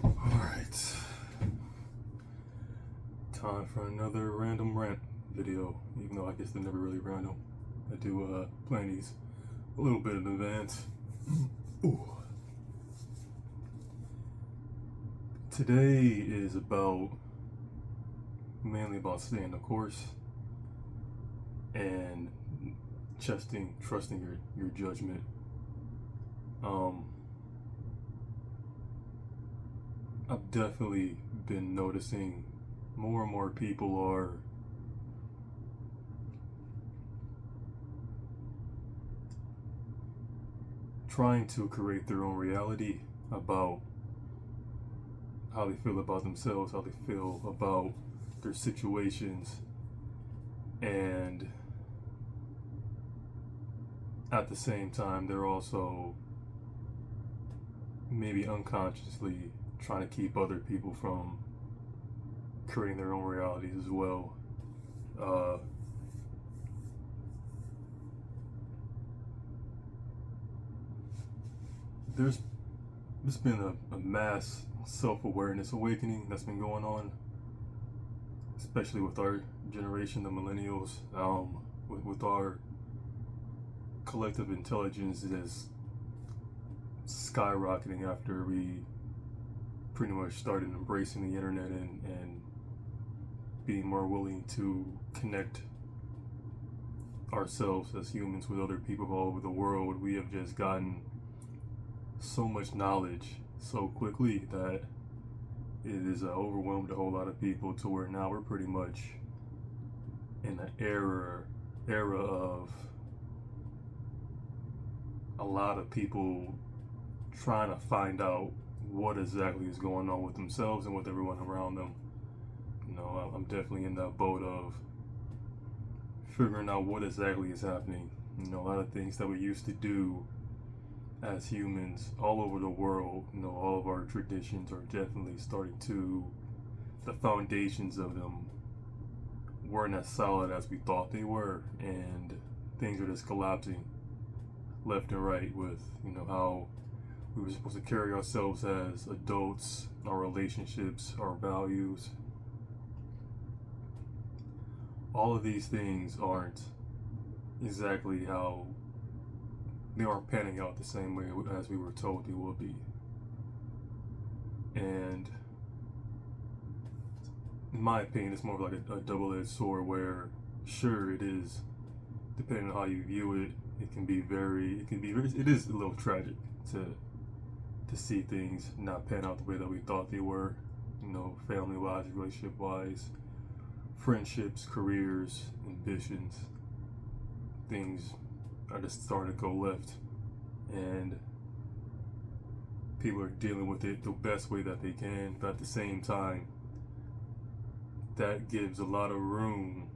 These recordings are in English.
Alright. Time for another random rant video, even though I guess they're never really random. I do plan these a little bit in advance. Ooh. Today is mainly about staying the course and trusting your judgment. I've definitely been noticing more and more people are trying to create their own reality about how they feel about themselves, how they feel about their situations, and at the same time, they're also maybe unconsciously trying to keep other people from creating their own realities as well. There's been a mass self-awareness awakening that's been going on, especially with our generation, the millennials, with our collective intelligence is skyrocketing after we pretty much started embracing the internet and being more willing to connect ourselves as humans with other people all over the world. We have just gotten so much knowledge so quickly that it has overwhelmed a whole lot of people to where now we're pretty much in an era of a lot of people trying to find out what exactly is going on with themselves and with everyone around them. You know, I'm definitely in that boat of figuring out what exactly is happening. You know, a lot of things that we used to do as humans all over the world, you know, all of our traditions are definitely starting to, the foundations of them weren't as solid as we thought they were, and things are just collapsing left and right with, you know, how we were supposed to carry ourselves as adults, our relationships, our values. All of these things aren't exactly how they aren't panning out the same way as we were told they will be. And in my opinion, it's more of like a double-edged sword where, sure, it is, depending on how you view it, it is a little tragic to see things not pan out the way that we thought they were, you know, family-wise, relationship-wise, friendships, careers, ambitions. Things are just starting to go left, and people are dealing with it the best way that they can, but at the same time, that gives a lot of room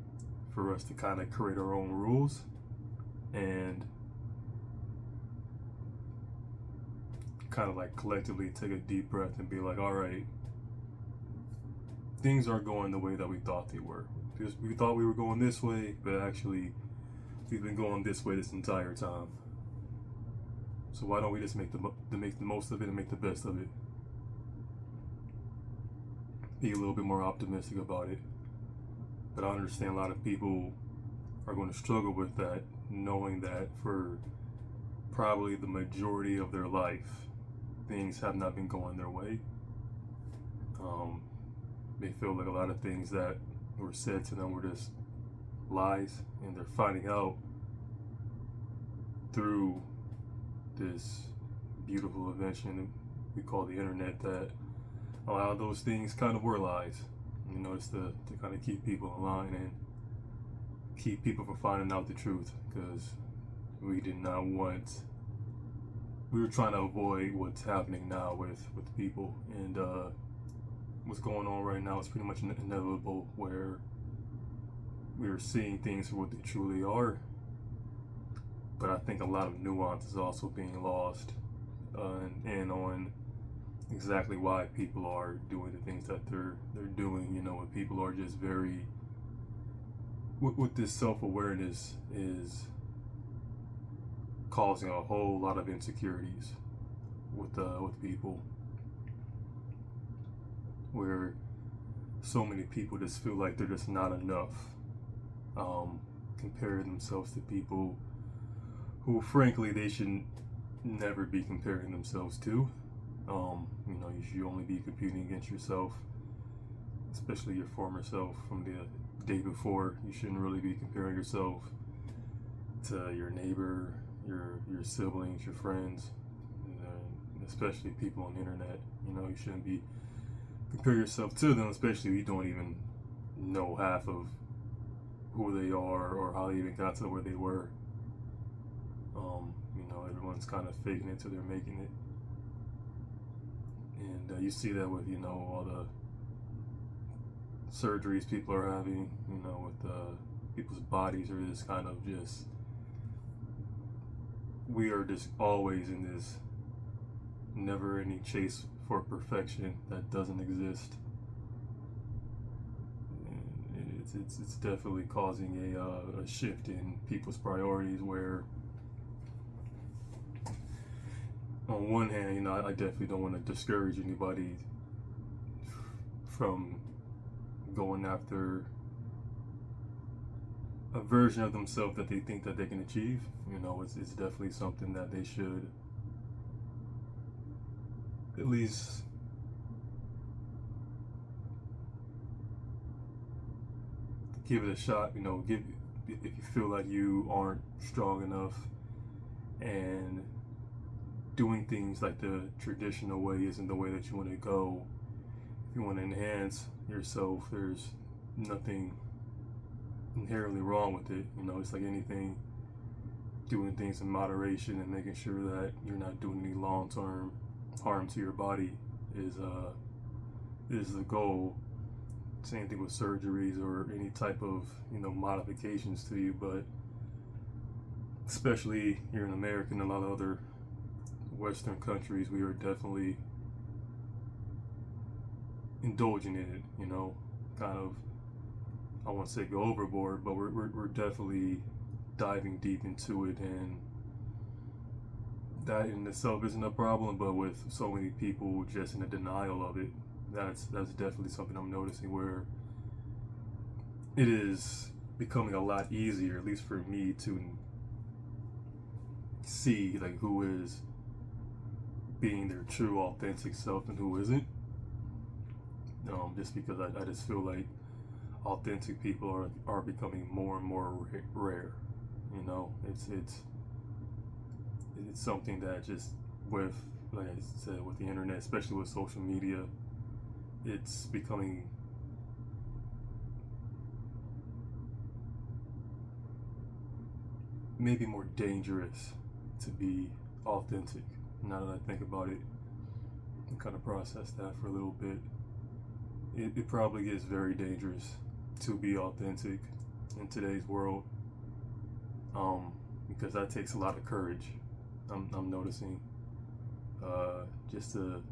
for us to kind of create our own rules and kind of like collectively take a deep breath and be like, all right, things aren't going the way that we thought they were. Because we thought we were going this way, but actually we've been going this way this entire time. So why don't we just make the most of it and make the best of it? Be a little bit more optimistic about it. But I understand a lot of people are going to struggle with that, knowing that for probably the majority of their life, things have not been going their way. They feel like a lot of things that were said to them were just lies, and they're finding out through this beautiful invention we call the internet that a lot of those things kind of were lies. You know, it's to kind of keep people in line and keep people from finding out the truth, because we were trying to avoid what's happening now with people, and what's going on right now is pretty much inevitable, where we are seeing things for what they truly are, but I think a lot of nuance is also being lost, and on exactly why people are doing the things that they're doing. You know, when people are just very, what this self-awareness is causing a whole lot of insecurities with people, where so many people just feel like they're just not enough, comparing themselves to people who, frankly, they should never be comparing themselves to. You should only be competing against yourself, especially your former self from the day before. You shouldn't really be comparing yourself to your neighbor, your siblings, your friends, especially people on the internet. You shouldn't be comparing yourself to them, especially if you don't even know half of who they are or how they even got to where they were. Everyone's kind of faking it till they're making it. And you see that with, all the surgeries people are having, with people's bodies are just kind of just, we are just always in this never ending chase for perfection that doesn't exist. And it's definitely causing a shift in people's priorities, where on one hand, I definitely don't want to discourage anybody from going after a version of themselves that they think that they can achieve. It's definitely something that they should at least give it a shot. If you feel like you aren't strong enough and doing things like the traditional way isn't the way that you want to go, if you want to enhance yourself, there's nothing inherently wrong with it. It's like anything, doing things in moderation and making sure that you're not doing any long-term harm to your body is the goal. Same thing with surgeries or any type of modifications to you, but especially here in America and a lot of other Western countries, we are definitely indulging in it, kind of, I won't say go overboard, but we're definitely diving deep into it, and that in itself isn't a problem, but with so many people just in the denial of it, that's definitely something I'm noticing, where it is becoming a lot easier, at least for me, to see like who is being their true authentic self and who isn't. Just because I just feel like authentic people are becoming more and more rare. It's something that just, with, like I said, with the internet, especially with social media, it's becoming maybe more dangerous to be authentic. Now that I think about it and kind of process that for a little bit, it probably gets very dangerous to be authentic in today's world, because that takes a lot of courage. I'm noticing, just to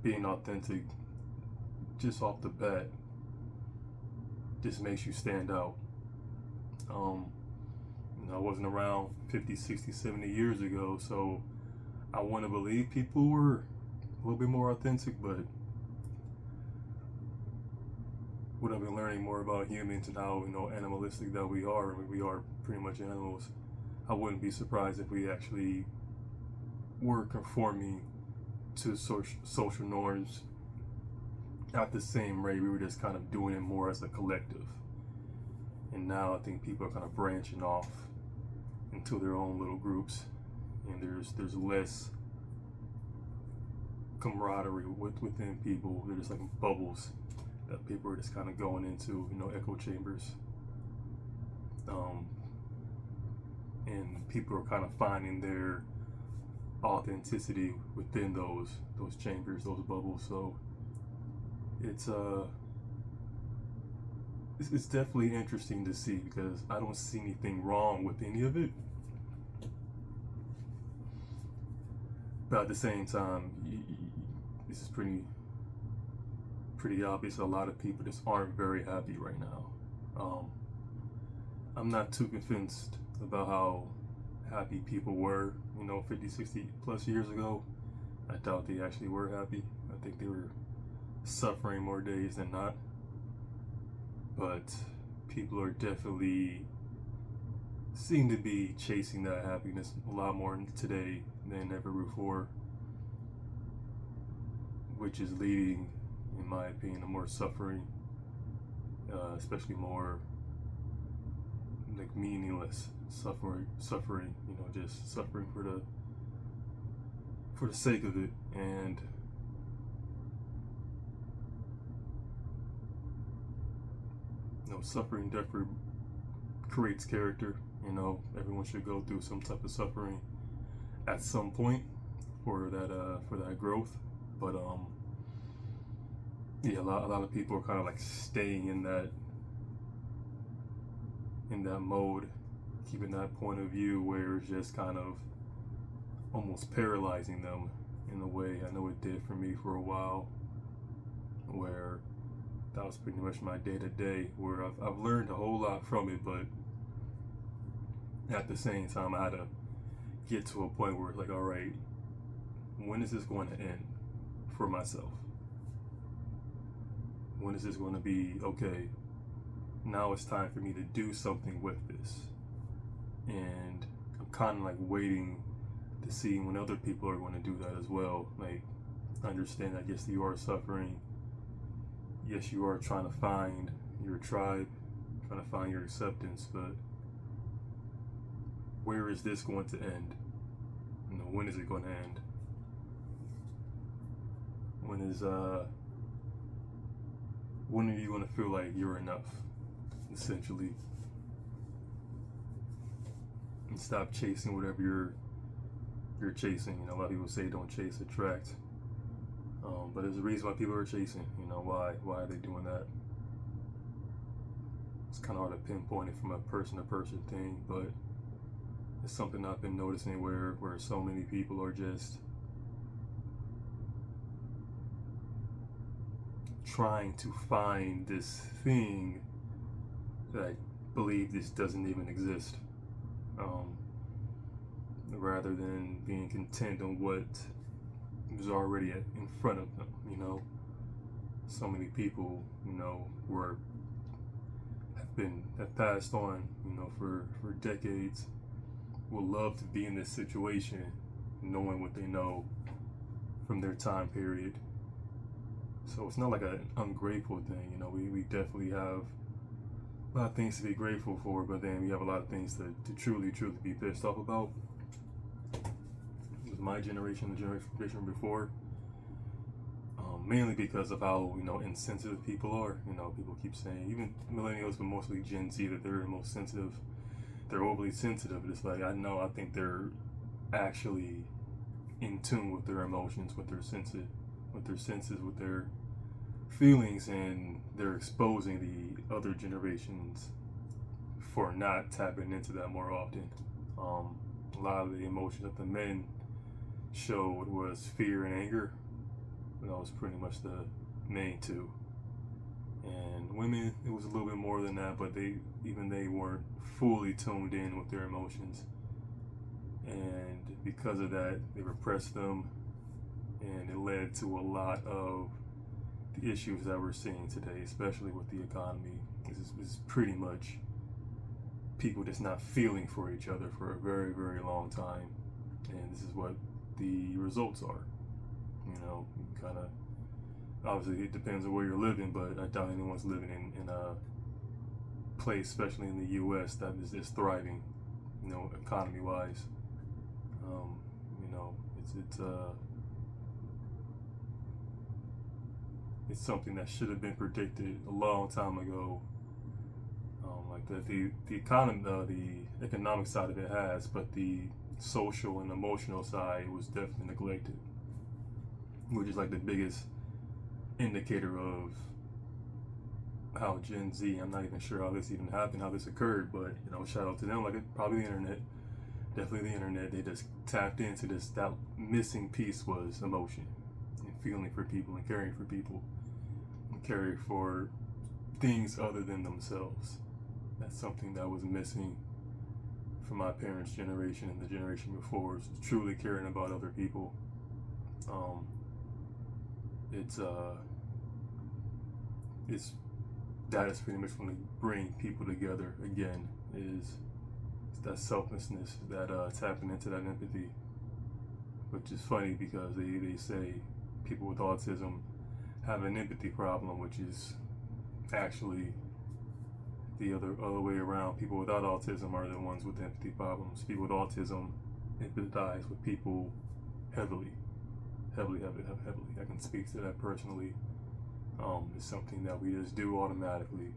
being authentic just off the bat just makes you stand out. I wasn't around 50, 60, 70 years ago, so I want to believe people were a little bit more authentic, but what I've been learning more about humans and how animalistic that we are pretty much animals, I wouldn't be surprised if we actually were conforming to social norms at the same rate. We were just kind of doing it more as a collective, and now I think people are kind of branching off into their own little groups, and there's less camaraderie within people. They're just like bubbles that people are just kind of going into, echo chambers, and people are kind of finding their authenticity within those chambers, those bubbles. So it's definitely interesting to see, because I don't see anything wrong with any of it, but at the same time, this is pretty obvious. A lot of people just aren't very happy right now. I'm not too convinced about how happy people were 50, 60 plus years ago, I doubt they actually were happy. I think they were suffering more days than not. But people are definitely seem to be chasing that happiness a lot more today than ever before, which is leading, in my opinion, to more suffering, especially more like meaningless suffering. Just suffering for the sake of it. And suffering definitely creates character. Everyone should go through some type of suffering at some point for that growth. But yeah, a lot of people are kind of like staying in that mode, keeping that point of view where it's just kind of almost paralyzing them in a way. I know it did for me for a while, where that was pretty much my day to day, where I've learned a whole lot from it, but at the same time, I had to get to a point where it's like, all right, when is this going to end for myself? When is this going to be, okay, now it's time for me to do something with this? And I'm kind of like waiting to see when other people are going to do that as well. Like, understand that yes, you are suffering. Yes, you are trying to find your tribe, trying to find your acceptance, but where is this going to end? When is it going to end? When are you going to feel like you're enough, essentially, and stop chasing whatever you're chasing? A lot of people say don't chase, attract. But there's a reason why people are chasing. Why are they doing that? It's kind of hard to pinpoint it from a person-to-person thing, but it's something I've been noticing where so many people are just trying to find this thing that I believe this doesn't even exist, rather than being content on what is already in front of them. So many people, have passed on, for decades, will love to be in this situation, knowing what they know from their time period. So it's not like an ungrateful thing. We definitely have a lot of things to be grateful for, but then we have a lot of things to truly be pissed off about. It was my generation, the generation before, mainly because of how insensitive people are. People keep saying, even millennials, but mostly Gen Z, that they're the most sensitive. They're overly sensitive. It's like, I think they're actually in tune with their emotions, with their senses, with their feelings, and they're exposing the other generations for not tapping into that more often. A lot of the emotions that the men showed was fear and anger. That was pretty much the main two. And women, it was a little bit more than that, but they weren't fully tuned in with their emotions. And because of that, they repressed them, and it led to a lot of the issues that we're seeing today, especially with the economy. This is pretty much people just not feeling for each other for a very, very long time. And this is what the results are. Kind of, obviously it depends on where you're living, but I doubt anyone's living in a place, especially in the U.S., that is thriving, economy wise. It's something that should have been predicted a long time ago. Like the economy, the economic side of it has, but the social and emotional side was definitely neglected, which is like the biggest indicator of how Gen Z, I'm not even sure how this even happened, how this occurred, but shout out to them. Like, probably the internet, definitely the internet. They just tapped into this. That missing piece was emotion and feeling for people and caring for people and caring for things other than themselves. That's something that was missing from my parents' generation and the generation before, is truly caring about other people. Um, it's that is pretty much going to bring people together again. Is that selflessness, that tapping into that empathy, which is funny because they say people with autism have an empathy problem, which is actually the other way around. People without autism are the ones with empathy problems. People with autism empathize with people heavily. I can speak to that personally. It's something that we just do automatically.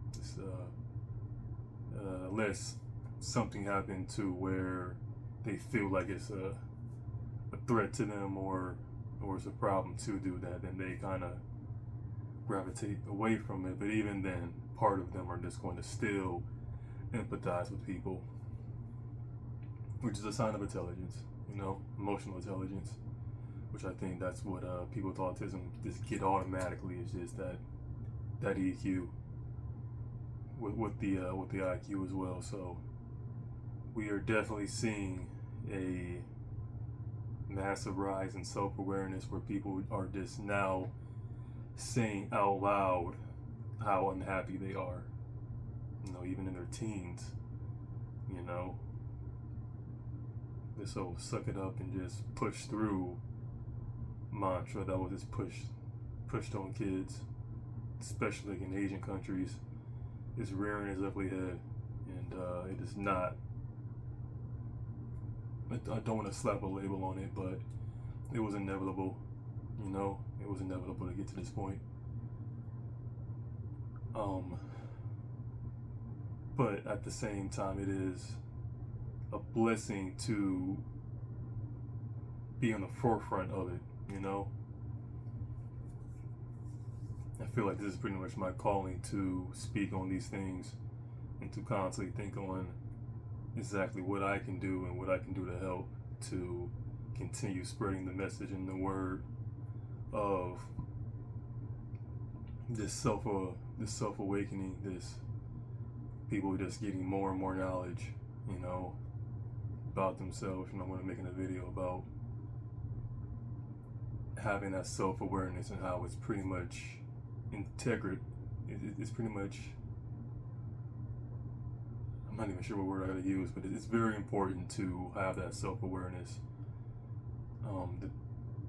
It's, unless something happened to where they feel like it's a threat to them or it's a problem to do that, then they kind of gravitate away from it. But even then, part of them are just going to still empathize with people, which is a sign of intelligence, emotional intelligence, which I think that's what people with autism just get automatically, is just that EQ with the IQ as well. So we are definitely seeing a massive rise in self-awareness where people are just now saying out loud how unhappy they are, even in their teens, this whole suck it up and just push through mantra that was just pushed on kids, especially in Asian countries, is rearing its ugly head, and it is not. I don't want to slap a label on it, but it was inevitable. It was inevitable to get to this point. But at the same time, it is a blessing to be on the forefront of it. I feel like this is pretty much my calling to speak on these things and to constantly think on exactly what I can do and what I can do to help to continue spreading the message and the word of this self-awakening, this people just getting more and more knowledge, about themselves. I'm going to make a video about having that self-awareness and how it's pretty much integrate. It's pretty much, I'm not even sure what word I gotta use, but it's very important to have that self-awareness,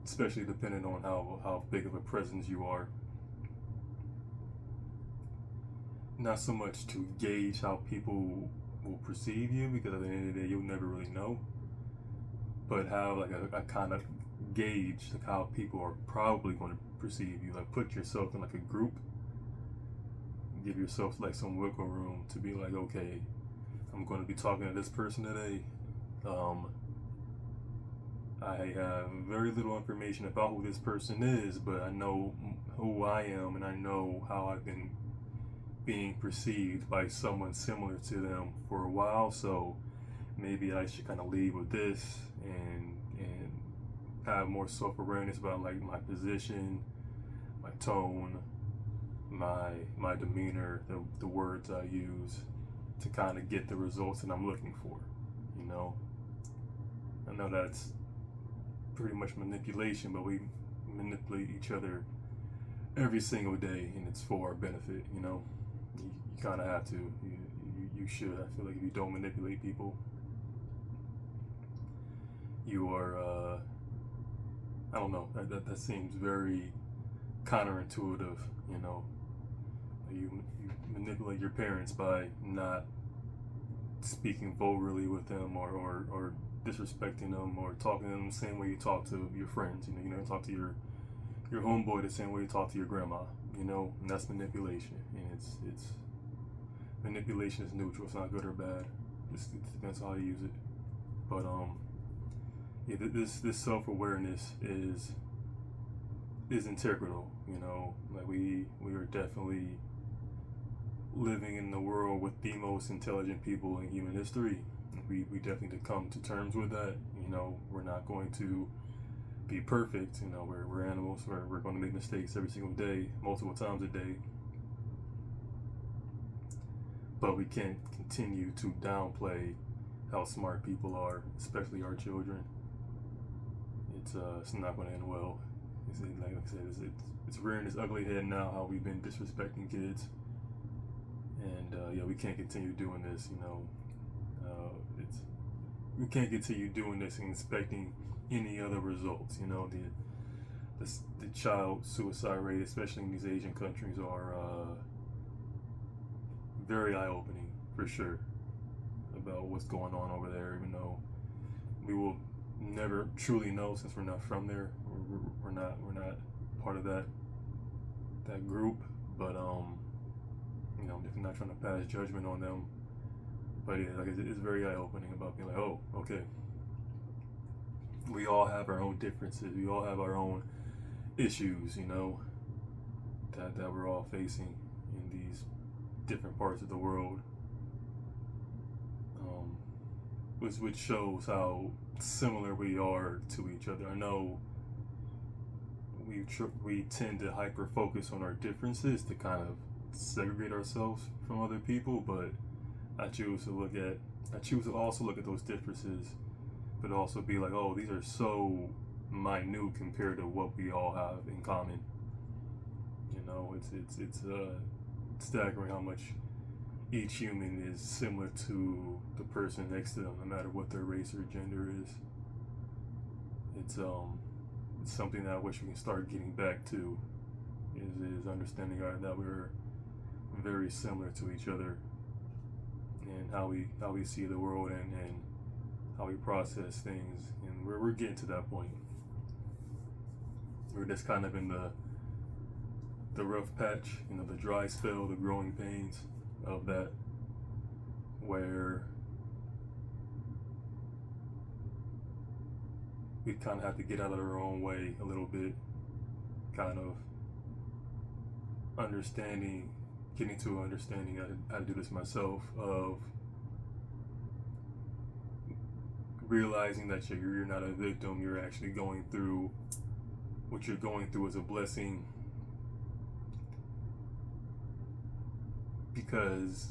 especially depending on how big of a presence you are. Not so much to gauge how people will perceive you, because at the end of the day you'll never really know, but have like a kind of gauge like how people are probably going to perceive you. Like put yourself in like a group, give yourself like some wiggle room to be like, okay, I'm going to be talking to this person today. I have very little information about who this person is, but I know who I am, and I know how I've been being perceived by someone similar to them for a while. So maybe I should kind of lead with this and have more self-awareness about like my position, my tone, my demeanor, the words I use to kind of get the results that I'm looking for. I know that's pretty much manipulation, but we manipulate each other every single day, and it's for our benefit. You kind of have to. You should. I feel like if you don't manipulate people, you are. I don't know. That seems very counterintuitive. You manipulate your parents by not speaking vulgarly with them or disrespecting them or talking to them the same way you talk to your friends. You don't talk to your homeboy the same way you talk to your grandma. And that's manipulation. And it's manipulation is neutral. It's not good or bad. It depends how you use it. But yeah, this self-awareness is integral. Like we are definitely living in the world with the most intelligent people in human history. We definitely need to come to terms with that. We're not going to be perfect. We're animals. We're going to make mistakes every single day, multiple times a day. But we can't continue to downplay how smart people are, especially our children. It's not going to end well. Like I said, it's rearing its ugly head now. How we've been disrespecting kids, and yeah, we can't continue doing this. It's we can't continue doing this and expecting any other results. The child suicide rate, especially in these Asian countries, are very eye opening for sure about what's going on over there. Even though we will never truly know since we're not from there, we're not part of that group. But definitely not trying to pass judgment on them. But yeah, like it's very eye opening about being like, oh, okay. We all have our own differences. We all have our own issues, that we're all facing in these different parts of the world. Which shows how similar we are to each other. I know we tend to hyper focus on our differences to kind of segregate ourselves from other people, but I choose to also look at those differences, but also be like, oh, these are so minute compared to what we all have in common. It's staggering how much each human is similar to the person next to them, no matter what their race or gender is. It's something that I wish we can start getting back to, is understanding that we're very similar to each other, and how we see the world, and how we process things, and we're getting to that point. We're just kind of in the rough patch, the dry spell, the growing pains of that, where we kind of have to get out of our own way a little bit, kind of getting to understanding how to do this myself, of realizing that you're not a victim. You're actually going through what you're going through as a blessing, because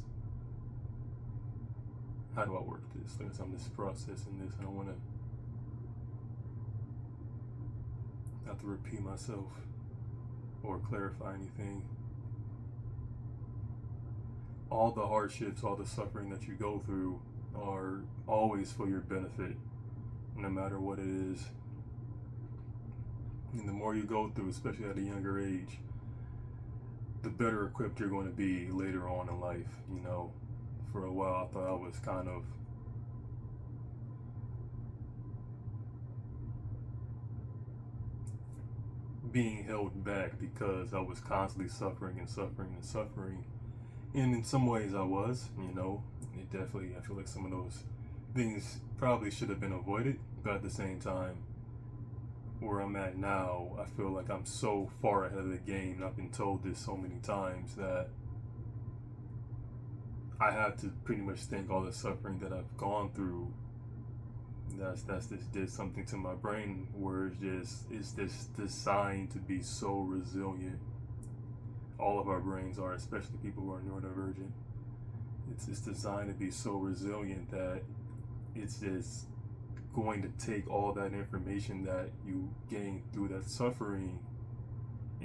how do I work this? Like I'm just processing this. I don't want to have to repeat myself or clarify anything. All the hardships, all the suffering that you go through are always for your benefit, no matter what it is. And the more you go through, especially at a younger age, the better equipped you're going to be later on in life. For a while I thought I was kind of being held back because I was constantly suffering and suffering and suffering. And in some ways I was, it definitely, I feel like some of those things probably should have been avoided, but at the same time, where I'm at now, I feel like I'm so far ahead of the game, and I've been told this so many times, that I have to pretty much thank all the suffering that I've gone through. That's just did something to my brain, where it's just designed to be so resilient. All of our brains are, especially people who are neurodivergent. It's designed to be so resilient that it's just going to take all that information that you gain through that suffering,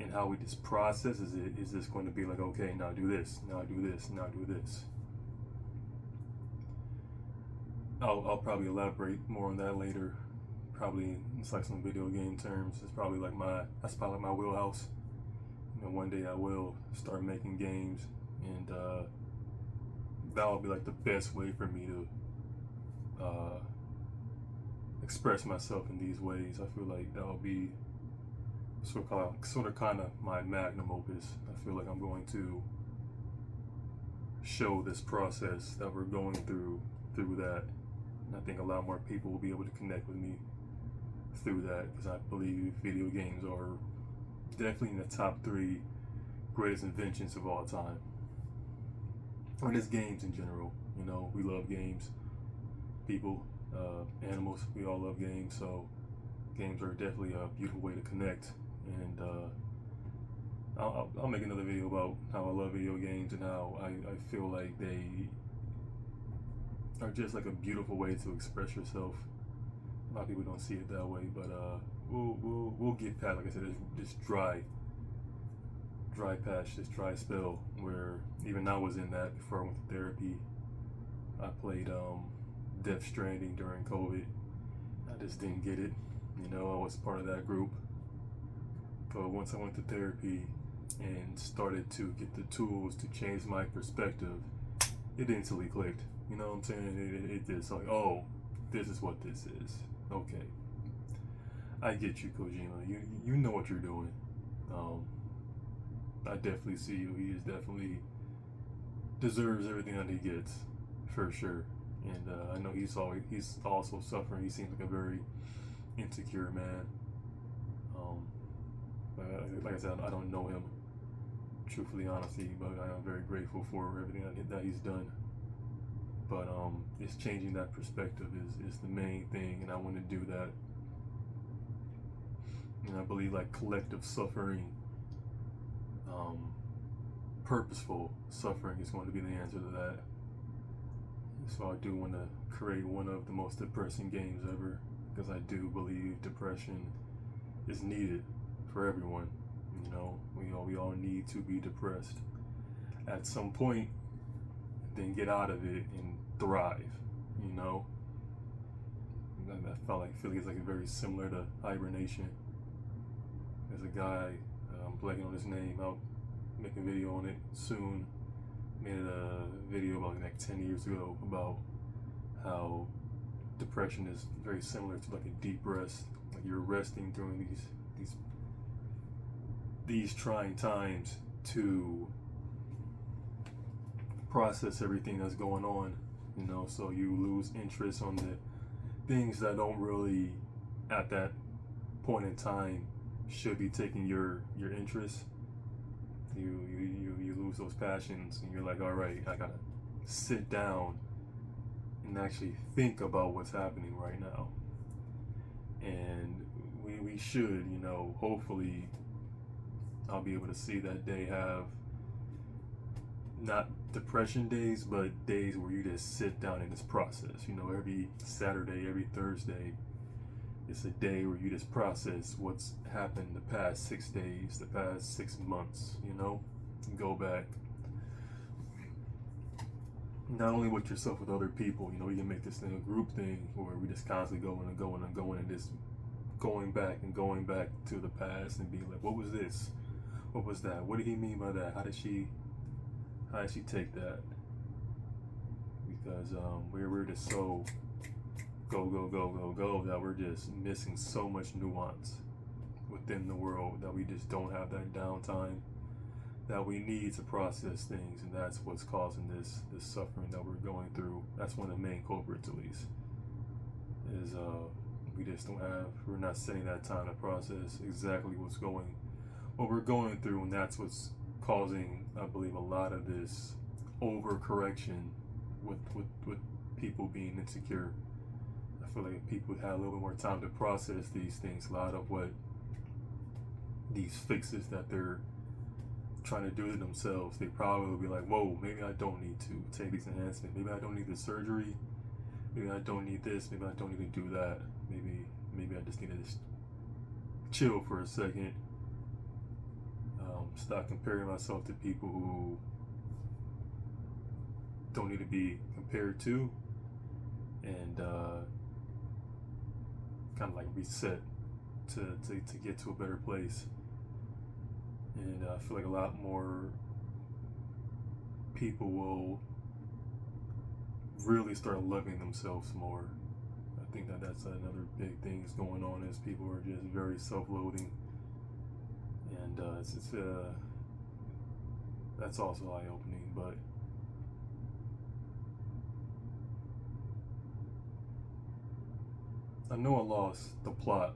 and how we just processes it is just going to be like, okay, now do this, now do this, now do this. I'll probably elaborate more on that later. Probably it's like some video game terms. That's probably like my wheelhouse. One day I will start making games, and that'll be like the best way for me to express myself in these ways. I feel like that'll be sort of kind of my magnum opus. I feel like I'm going to show this process that we're going through that. And I think a lot more people will be able to connect with me through that, because I believe video games are definitely in the top 3 greatest inventions of all time. Or just games in general. We love games. People, animals, we all love games. So games are definitely a beautiful way to connect. And I'll make another video about how I love video games and how I feel like they are just like a beautiful way to express yourself. A lot of people don't see it that way, but we'll get past, like I said, this dry patch, this dry spell where even I was in that before I went to therapy. I played Death Stranding during COVID. I just didn't get it. You know, I was part of that group. But once I went to therapy and started to get the tools to change my perspective, it instantly clicked. You know what I'm saying? It did. So like, oh, this is what this is. Okay. I get you, Kojima. You know what you're doing. I definitely see you. He is definitely deserves everything that he gets, for sure. And I know he's also suffering. He seems like a very insecure man. But like I said, I don't know him, truthfully, honestly, but I am very grateful for everything that he's done. But it's changing that perspective is the main thing, and I want to do that. And I believe like collective suffering, purposeful suffering is going to be the answer to that. So I do want to create one of the most depressing games ever, because I do believe depression is needed for everyone. You know, we all need to be depressed at some point, then get out of it and thrive. You know, I feel like it's like very similar to hibernation. There's a guy, I'm blanking on his name. I'll make a video on it soon. Made a video about like 10 years ago about how depression is very similar to like a deep rest. Like you're resting during these trying times to process everything that's going on. You know, so you lose interest on the things that don't really, at that point in time, should be taking your interest. You lose those passions, and you're like, all right, I gotta sit down and actually think about what's happening right now. And we should, you know, hopefully I'll be able to see that day have not depression days, but days where you just sit down in this process. You know, every Saturday, every Thursday, it's a day where you just process what's happened the past 6 days, the past 6 months, you know? Go back. Not only with yourself, with other people. You know, we can make this thing a group thing where we just constantly going and just going back to the past and being like, what was this? What was that? What did he mean by that? How did she take that? Because we're just so go that we're just missing so much nuance within the world, that we just don't have that downtime that we need to process things, and that's what's causing this suffering that we're going through. That's one of the main culprits, at least, is we just we're not setting that time to process exactly what we're going through, and that's what's causing, I believe, a lot of this overcorrection with people being insecure. I feel like if people had a little bit more time to process these things, a lot of what these fixes that they're trying to do to themselves, they probably will be like, whoa, maybe I don't need to take these enhancements. Maybe I don't need the surgery. Maybe I don't need this. Maybe I don't need to do that. Maybe I just need to just chill for a second. Stop comparing myself to people who don't need to be compared to, and kind of like reset to get to a better place. And I feel like a lot more people will really start loving themselves more. I think that's another big thing that's going on, is people are just very self-loathing, and that's also eye-opening. But I know I lost the plot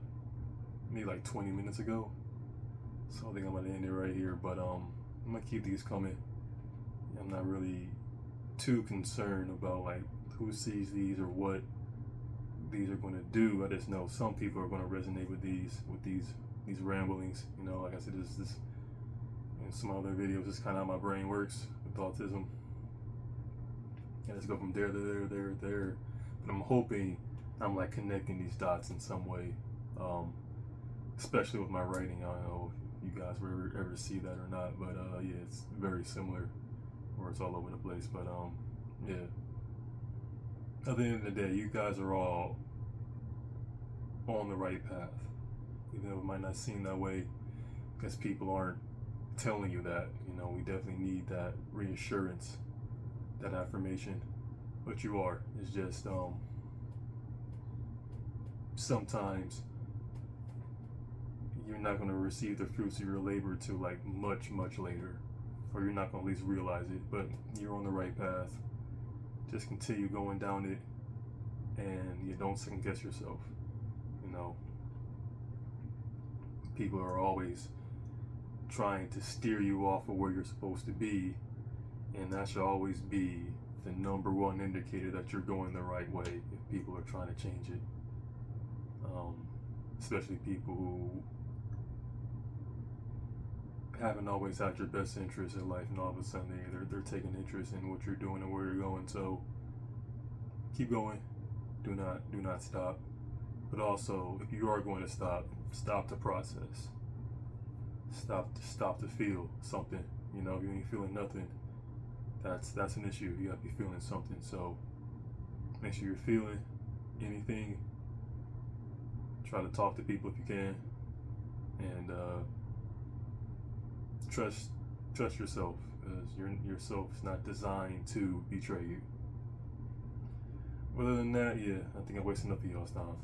maybe like 20 minutes ago, so I think I'm gonna end it right here. But I'm gonna keep these coming. I'm not really too concerned about like who sees these or what these are going to do. I just know some people are going to resonate with these ramblings. You know, like I said, this in some other videos, this is kind of how my brain works with autism. and let's go from there to there. But I'm hoping I'm like connecting these dots in some way, especially with my writing. I don't know if you guys will ever see that or not, but yeah, it's very similar, where it's all over the place. But yeah. At the end of the day, you guys are all on the right path, even though it might not seem that way, because people aren't telling you that. You know, we definitely need that reassurance, that affirmation. But you are. It's just sometimes you're not going to receive the fruits of your labor till like much later, or you're not going to at least realize it. But you're on the right path. Just continue going down it, and you don't second guess yourself. You know, people are always trying to steer you off of where you're supposed to be, and that should always be the number one indicator that you're going the right way. If people are trying to change it, especially people who haven't always had your best interest in life, and all of a sudden they're taking interest in what you're doing and where you're going. So keep going. Do not stop. But also, if you are going to stop the process. Stop to feel something. You know, if you ain't feeling nothing, that's an issue. You gotta be feeling something. So make sure you're feeling anything. Try to talk to people if you can, and trust yourself, because yourself is not designed to betray you. Other than that, yeah, I think I wasted enough of y'all's time.